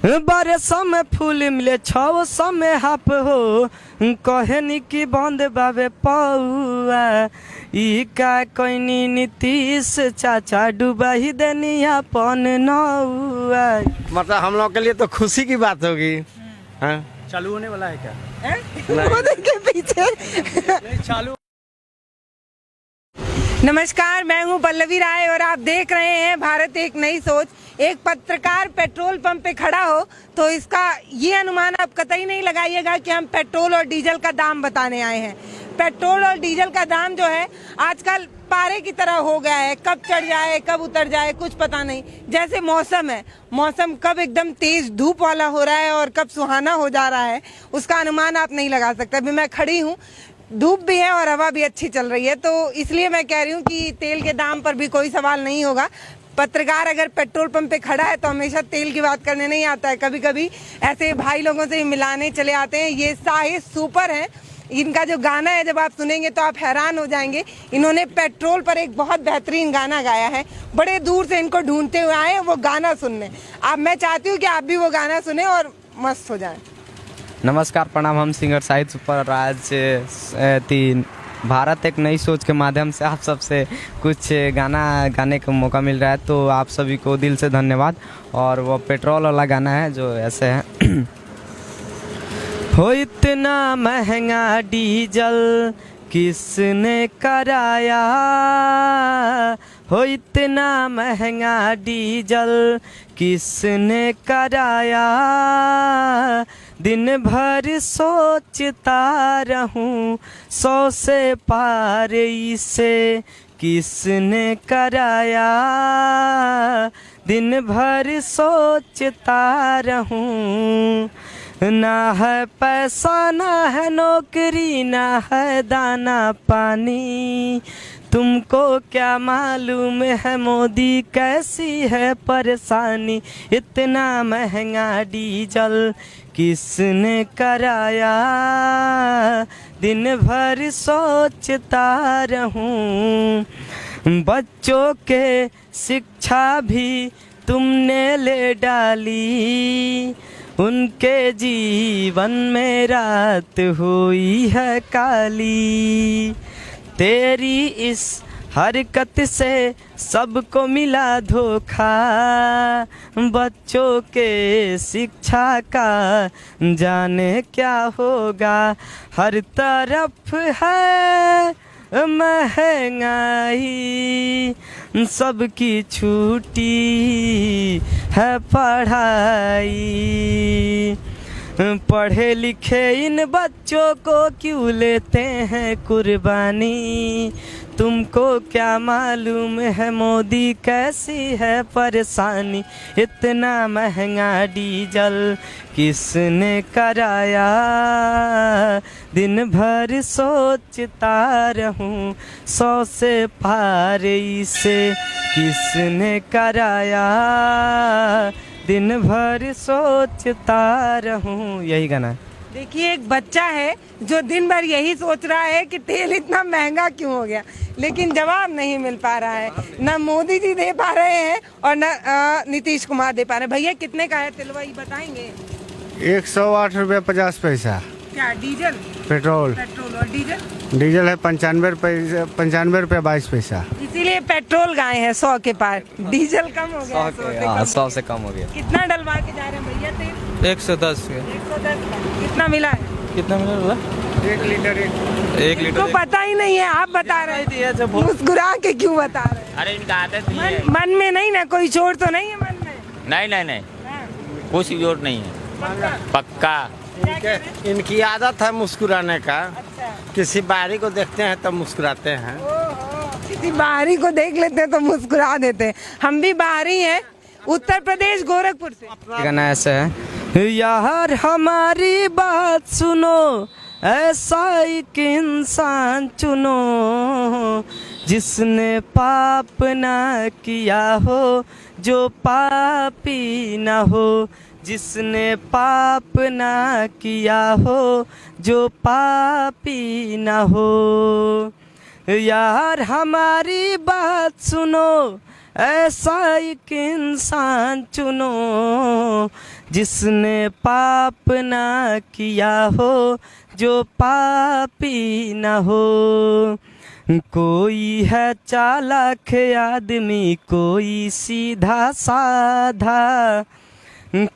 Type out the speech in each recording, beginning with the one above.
बारह में फूल मिले 600 में हाफ हो कहनी की बंद बाबे पौआ ई का कोई नीतीश चाचा डूबा ही देनी अपन नौआ। मतलब हम लोग के लिए तो खुशी की बात होगी। हाँ चालू होने वाला है क्या? के पीछे चालू। नमस्कार, मैं हूं पल्लवी राय और आप देख रहे हैं भारत एक नई सोच। एक पत्रकार पेट्रोल पंप पे खड़ा हो तो इसका ये अनुमान आप कतई नहीं लगाइएगा कि हम पेट्रोल और डीजल का दाम बताने आए हैं। पेट्रोल और डीजल का दाम जो है आजकल पारे की तरह हो गया है, कब चढ़ जाए कब उतर जाए कुछ पता नहीं। जैसे मौसम है, मौसम कब एकदम तेज धूप वाला हो रहा है और कब सुहाना हो जा रहा है उसका अनुमान आप नहीं लगा सकते। अभी मैं खड़ी हूँ, धूप भी है और हवा भी अच्छी चल रही है, तो इसलिए मैं कह रही हूँ कि तेल के दाम पर भी कोई सवाल नहीं होगा। पत्रकार अगर पेट्रोल पंप पे खड़ा है तो हमेशा तेल की बात करने नहीं आता है, कभी कभी ऐसे भाई लोगों से मिलाने चले आते हैं। ये साहिद सुपर है, इनका जो गाना है जब आप सुनेंगे तो आप हैरान हो जाएंगे। इन्होंने पेट्रोल पर एक बहुत बेहतरीन गाना गाया है, बड़े दूर से इनको ढूंढते हुए आए वो गाना सुनने। अब मैं चाहती हूँ कि आप भी वो गाना सुने और मस्त हो जाएं। नमस्कार, प्रणाम। हम सिंगर साहिद सुपर राज 3 भारत एक नई सोच के माध्यम से आप सबसे कुछ गाना गाने का मौका मिल रहा है, तो आप सभी को दिल से धन्यवाद। और वो पेट्रोल वाला गाना है जो ऐसे है हो इतना महंगा डीजल किसने कराया, हो इतना महंगा डीजल किसने कराया, दिन भर सोचता रहूं 100 से पार इसे किसने कराया, दिन भर सोचता रहूं। ना है पैसा ना है नौकरी ना है दाना पानी, तुमको क्या मालूम है मोदी कैसी है परेशानी, इतना महंगा डीजल किसने कराया, दिन भर सोचता रहूं। बच्चों के शिक्षा भी तुमने ले डाली, उनके जीवन में रात हुई है काली, तेरी इस हरकत से सबको मिला धोखा, बच्चों के शिक्षा का जाने क्या होगा, हर तरफ है महंगाई, सबकी छूटी है पढ़ाई, पढ़े लिखे इन बच्चों को क्यों लेते हैं कुर्बानी, तुमको क्या मालूम है मोदी कैसी है परेशानी, इतना महंगा डीजल किसने कराया, दिन भर सोचता रहूं 100 से पार इसे किसने कराया, दिन भर सोचता रहूं। यही गाना है। देखिए, एक बच्चा है जो दिन भर यही सोच रहा है कि तेल इतना महंगा क्यों हो गया, लेकिन जवाब नहीं मिल पा रहा है। न मोदी जी दे पा रहे हैं और न नीतीश कुमार दे पा रहे हैं। भैया कितने का है तिलवा, ये बताएंगे? 108 रुपये 50 पैसा। क्या डीजल? पेट्रोल। पेट्रोल और डीजल? डीजल है 95 रुपये 22 पैसा। इसीलिए पेट्रोल गाए हैं 100 के पार, डीजल कम हो गया। 100 से कम हो गया। कितना डलवा के जा रहे हैं भैया तेल? 110 कितना मिला है? कितना मिला? 1 लीटर। 1 लीटर तो पता ही नहीं है, आप बता रहे हैं, मुस्कुरा के क्यों बता रहे हैं? अरे इनका आदत ही है। मन में नहीं ना कोई चोट तो नहीं है मन में? नहीं नहीं नहीं, हाँ, कुछ जोर नहीं है, पक्का। क्या कह रहे हैं? इनकी आदत है मुस्कुराने का, अच्छा। किसी बाहरी को देखते हैं तो मुस्कुराते हैं। किसी बाहरी को देख लेते हैं तो मुस्कुरा देते हैं। हम भी बाहरी हैं, उत्तर प्रदेश गोरखपुर से। गाना ऐसे है, यार हमारी बात सुनो, ऐसा एक इंसान चुनो, जिसने पाप ना किया हो, जो पापी ना हो, जिसने पाप ना किया हो, जो पापी ना हो। यार हमारी बात सुनो, ऐसा एक इंसान चुनो, जिसने पाप ना किया हो जो पापी ना हो। कोई है चालाक आदमी, कोई सीधा साधा,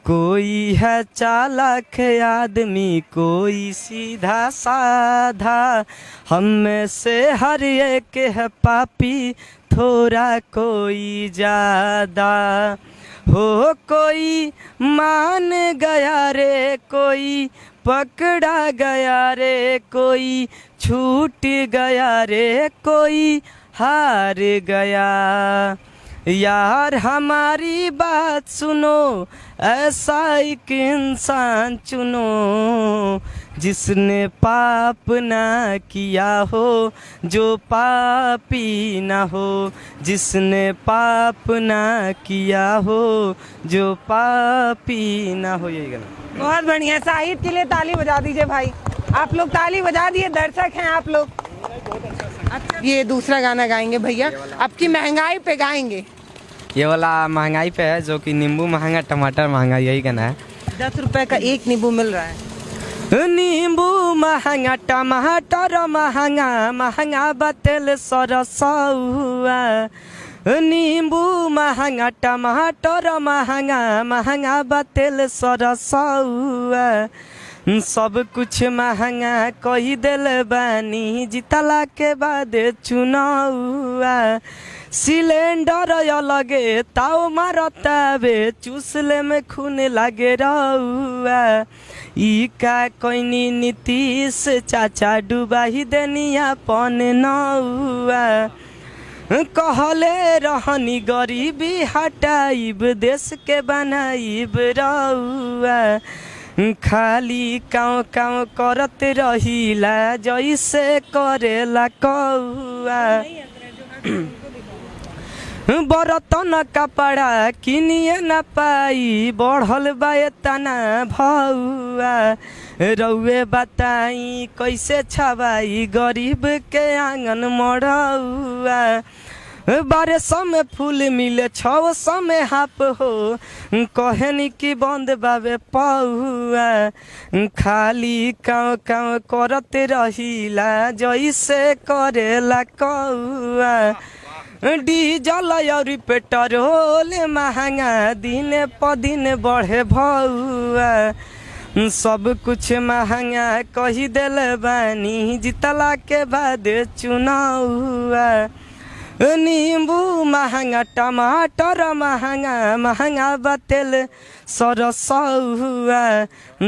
कोई है चालाक आदमी, कोई सीधा साधा। हम में से हर एक है पापी, थोड़ा कोई ज्यादा। हो कोई मान गया रे, कोई पकड़ा गया रे, कोई छूट गया रे, कोई हार गया। यार हमारी बात सुनो, ऐसा एक इंसान चुनो, जिसने पाप ना किया हो जो पापी ना हो, जिसने पाप ना किया हो जो पापी ना हो। यही गाना। बहुत बढ़िया, साहिद के लिए ताली बजा दीजिए भाई। आप लोग ताली बजा दिए, दर्शक हैं आप लोग। अच्छा, ये दूसरा गाना गाएंगे भैया, आपकी महंगाई पे गाएंगे। ये वाला महंगाई पे है, जो कि नींबू महंगा टमाटर महंगा, यही गाना है। 10 रुपए का एक नींबू मिल रहा है। नींबू महंगा टमाटर महंगा, महंगा बतेल सरसौआ। नींबू महंगा टमाटर महंगा, महंगा बतेल सरसौआ। सब कुछ महंगा कही दिल बानी, जितला के बाद चुनावा। सिलेंडर अलगे ताव मारतावे, चूसले में खून लागे रहुआ। ई का कोइनी नीतीश चाचा डुबाही देनिया पन नौआ। कहले रहनी गरीबी हटाइब, देश के बनाइब रहुआ। खाली काँव काँव करत रहिला, जैसे करेला कौआ। बरतन कपड़ा किनिए न पाई, बढ़ल बा तना भौआ। रउए बताई कैसे छवाई, गरीब के आंगन मड़ौआ। 1200 में फूल मिले, 600 में हाफ हो, कहनी की बंद बाबे पौआ। खाली काँव काँव करत रहिला, जैसे करेला कौआ। डीजल और पेट्रोल महंगा, दिन प दिन बढ़े भौआ। सब कुछ महंगा कही दिल बानी, जितला के बाद चुनावा। नींबू महंगा टमाटर महंगा, महंगा बतेल सरसौआ।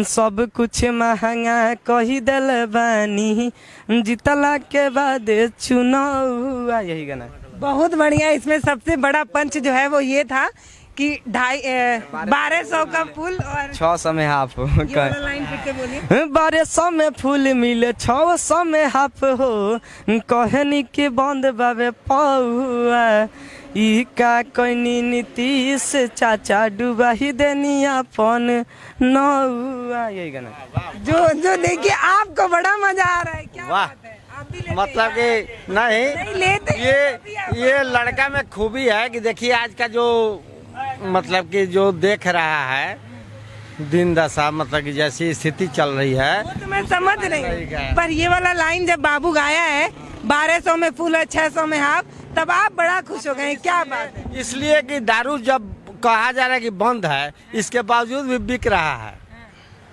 सब कुछ महंगा कही दिल बानी, जितला के बाद चुनावा। यही गाना। बहुत बढ़िया। इसमें सबसे बड़ा पंच जो है वो ये था कि 1200 का फूल और 600 में हाफ हो। ये वाला लाइन फिर से बोलिए। 1200 में फूल मिले, 600 में हाफ हो, कहनी के बंद बाबे पौआ। ई का कोइनी नीतीश चाचा डुबाही देनिया पन नौआ। यही गाना। जो देखिए आपको बड़ा मजा आ रहा है, क्या वाह। बात है? आप भी लेते मतलब हैं? कि नहीं लेते ये लड़का में खूबी है कि देखिए आज का जो मतलब कि जो देख रहा है दिन दशा, मतलब कि जैसी स्थिति चल रही है, वो तो मैं समझ रही, पर ये वाला लाइन जब बाबू गाया है 1200 में फूल और 600 में हाफ, तब आप बड़ा खुश हो गए। क्या बात है? इसलिए कि दारू जब कहा जा रहा है कि बंद है, इसके बावजूद भी बिक रहा है।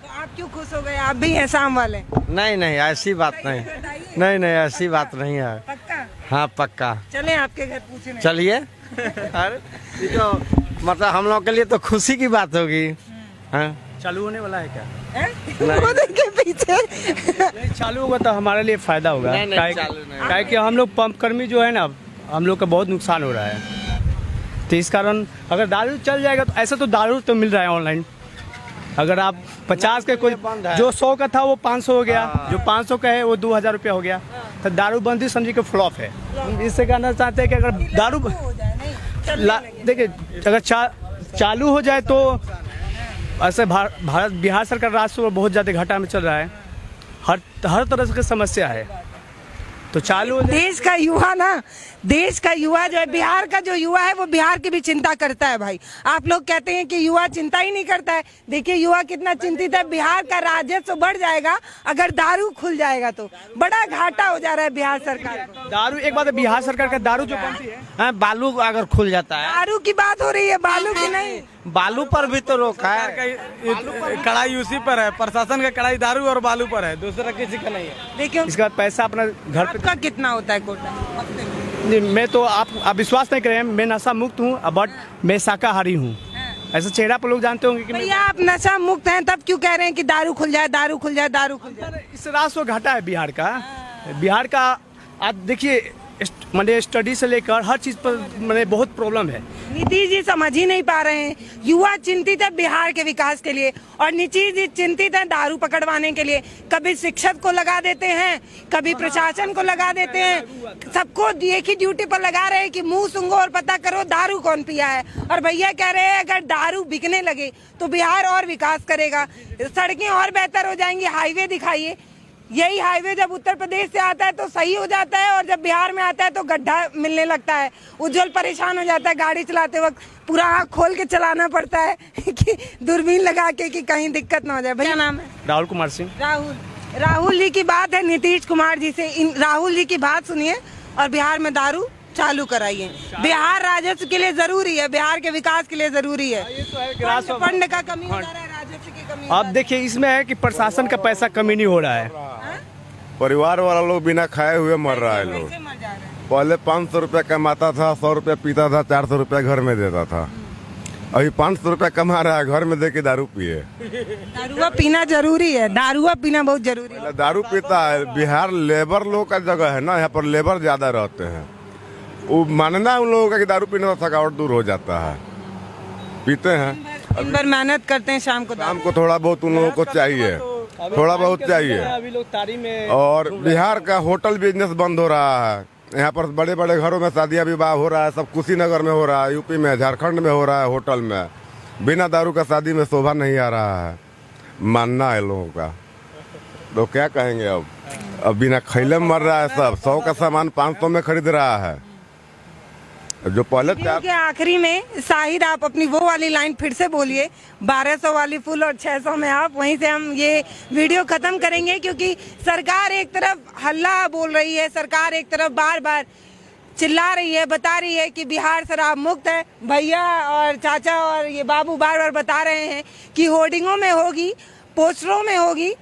तो आप क्यों खुश हो गए? आप भी हैं शाम वाले? नहीं नहीं, ऐसी बात नहीं, नहीं नहीं, ऐसी बात नहीं है। पक्का? हाँ पक्का। चले आपके घर पूछने। चलिए। अरे ये तो मतलब हम लोग के लिए तो खुशी की बात होगी। हाँ? चालू होने वाला है क्या? वो देखिए पीछे। नहीं, चालू होगा तो हमारे लिए फायदा होगा। नहीं, नहीं, चालू नहीं। काहे कि हम लोग पंप कर्मी जो है ना, हम लोग का बहुत नुकसान हो रहा है। तो इस कारण अगर दारू चल जाएगा तो ऐसा तो दारू तो मिल रहा है ऑनलाइन। अगर आप 50 के कोई जो 100 का था वो 500 हो गया, जो 500 का है वो 2000 रुपया हो गया। तो दारू बंदी समझिए कि फ्लॉप है। इससे कहना चाहते हैं कि अगर दारू देखिए अगर चालू हो जाए तो ऐसे भारत बिहार सरकार राजस्व बहुत ज़्यादा घाटा में चल रहा है। हर तरह की समस्या है। तो चालू हो जाए। देश का युवा ना, देश का युवा जो है, बिहार का जो युवा है वो बिहार की भी चिंता करता है भाई। आप लोग कहते हैं कि युवा चिंता ही नहीं करता है, देखिए युवा कितना चिंतित है। बिहार का राजस्व बढ़ जाएगा अगर दारू खुल जाएगा तो बड़ा घाटा हो जा रहा है बिहार सरकार को। दारू, एक बात है, बिहार सरकार का दारू जो बनती है, हाँ, बालू अगर खुल जाता है, दारू की बात हो रही है, बालू की नहीं। बालू पर भी तो रोक है। कड़ाई उसी पर है, प्रशासन का कड़ाई दारू और बालू पर है, दूसरा किसी का नहीं है। देखिए इसके बाद पैसा अपना घर पे। आपका कितना होता है कोटा हफ्ते में? नहीं, मैं तो आप विश्वास नहीं करें, मैं नशा मुक्त हूँ, बट मैं शाकाहारी हूँ। ऐसा चेहरा पर लोग जानते होंगे कि मैं, भैया आप नशा मुक्त हैं तब क्यों कह रहे हैं कि दारू खुल जाए, दारू खुल जाए, दारू खुल जाए? इस रास वो घाटा है बिहार का। बिहार का आज देखिए, मैंने स्टडी से लेकर हर चीज पर मैंने बहुत प्रॉब्लम है। नीतीश जी समझ ही नहीं पा रहे हैं। युवा चिंतित है बिहार के विकास के लिए और नीतीश जी चिंतित है दारू पकड़वाने के लिए। कभी शिक्षक को लगा देते हैं, कभी प्रशासन को लगा देते हैं, सबको एक ही ड्यूटी पर लगा रहे हैं कि मुंह सूंघो और पता करो दारू कौन पिया है। और भैया कह रहे हैं अगर दारू बिकने लगे तो बिहार और विकास करेगा, सड़कें और बेहतर हो जाएंगी। हाईवे दिखाइए, यही हाईवे जब उत्तर प्रदेश से आता है तो सही हो जाता है और जब बिहार में आता है तो गड्ढा मिलने लगता है। उज्जवल परेशान हो जाता है, गाड़ी चलाते वक्त पूरा आँख खोल के चलाना पड़ता है कि दूरबीन लगा के कि कहीं दिक्कत ना हो जाए। भैया नाम है? राहुल कुमार सिंह। राहुल जी की बात है नीतीश कुमार जी से। राहुल जी की बात सुनिए और बिहार में दारू चालू कराइए। बिहार राजस्व के लिए जरूरी है, बिहार के विकास के लिए जरूरी है। फंड का कमी हो जा रहा है, राजस्व की कमी। अब देखिए, इसमें है कि प्रशासन का पैसा कमी नहीं हो रहा है। परिवार वाला लोग बिना खाए हुए मर रहा है। लोग पहले 500 रुपया कमाता था, 100 रुपया पीता था, 400 रुपया घर में देता था। अभी 500 रुपया कमा रहा है, घर में दे के दारू पिए। दारुआ पीना जरूरी है, दारुआ पीना बहुत जरूरी है। दारू पीता है। बिहार लेबर लोग का जगह है ना, यहाँ पर लेबर ज्यादा रहते हैं। वो मानना उन लोगों का कि दारू पीने से थकावट दूर हो जाता है, पीते हैं। दिन भर मेहनत करते हैं, शाम को थोड़ा बहुत उन लोगों को चाहिए, थोड़ा बहुत चाहिए। अभी लोग तारी में। और बिहार का होटल बिजनेस बंद हो रहा है। यहाँ पर बड़े बड़े घरों में शादियां विवाह हो रहा है, सब कुशीनगर में हो रहा है, यूपी में, झारखंड में हो रहा है। होटल में बिना दारू का शादी में शोभा नहीं आ रहा है, मानना है लोगों का। तो क्या कहेंगे अब बिना खैले मर रहा है सब। 100 का सामान 500 में खरीद रहा है। जो पहले के आखिरी में शाहिद आप अपनी वो वाली लाइन फिर से बोलिए, 1200 वाली फुल और 600 में आप। वहीं से हम ये वीडियो खत्म करेंगे क्योंकि सरकार एक तरफ हल्ला बोल रही है, सरकार एक तरफ बार बार चिल्ला रही है, बता रही है कि बिहार शराब मुक्त है। भैया और चाचा और ये बाबू बार बार बता रहे हैं कि होर्डिंगों में होगी, पोस्टरों में होगी,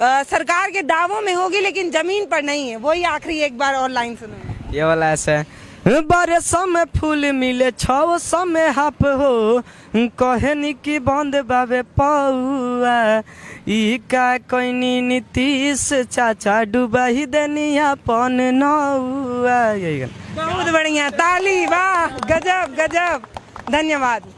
सरकार के दावों में होगी, लेकिन जमीन पर नहीं है। वही आखिरी एक बार और लाइन सुनो। ये वाला ऐसे है, 1200 में फूल मिले 600 में हाफ हो, कहनी की बंद बाबे पौआ, ई का कोइनी नीतीश चाचा डूबा ही देनी अपन नौआ। यही बहुत बढ़िया, ताली, वाह, गजब गजब, धन्यवाद।